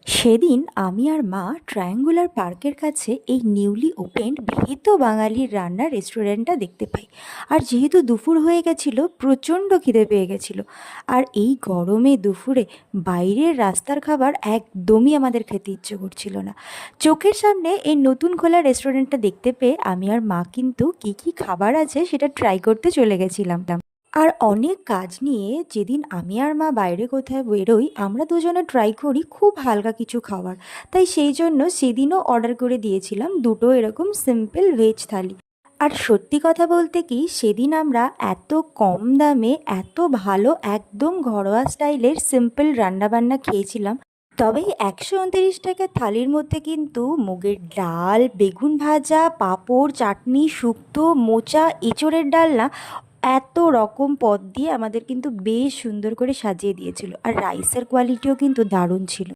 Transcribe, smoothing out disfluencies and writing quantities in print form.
সেদিন আমি আর মা ট্রায়াঙ্গুলার পার্কের কাছে এই নিউলি ওপেন্ড ভীত বাঙালির রান্নার রেস্টুরেন্টটা দেখতে পাই। আর যেহেতু দুপুর হয়ে গেছিল, প্রচণ্ড খিদে পেয়ে গেছিল। আর এই গরমে দুপুরে বাইরের রাস্তার খাবার একদমই আমাদের খেতে ইচ্ছে করছিল না। চোখের সামনে এই নতুন খোলা রেস্টুরেন্টটা দেখতে পেয়ে আমি আর মা কিন্তু কী কী খাবার আছে সেটা ট্রাই করতে চলে গেছিলাম। আর অনেক কাজ নিয়ে যেদিন আমি আর মা বাইরে কোথায় বেরোই, আমরা দুজনে ট্রাই করি খুব হালকা কিছু খাবার। তাই সেই জন্য সেদিনও অর্ডার করে দিয়েছিলাম দুটো এরকম সিম্পল ভেজ থালি। আর সত্যি কথা বলতে কি, সেদিন আমরা এত কম দামে এত ভালো একদম ঘরোয়া স্টাইলের সিম্পল রান্নাবান্না খেয়েছিলাম। তবে 129 টাকার থালির মধ্যে কিন্তু মুগের ডাল, বেগুন ভাজা, পাঁপড়, চাটনি, শুক্তো, মোচা, এঁচোড়ের ডালনা, এত রকম পদ দিয়ে আমাদের কিন্তু বেশ সুন্দর করে সাজিয়ে দিয়েছিল। আর রাইসের কোয়ালিটিও কিন্তু দারুণ ছিল।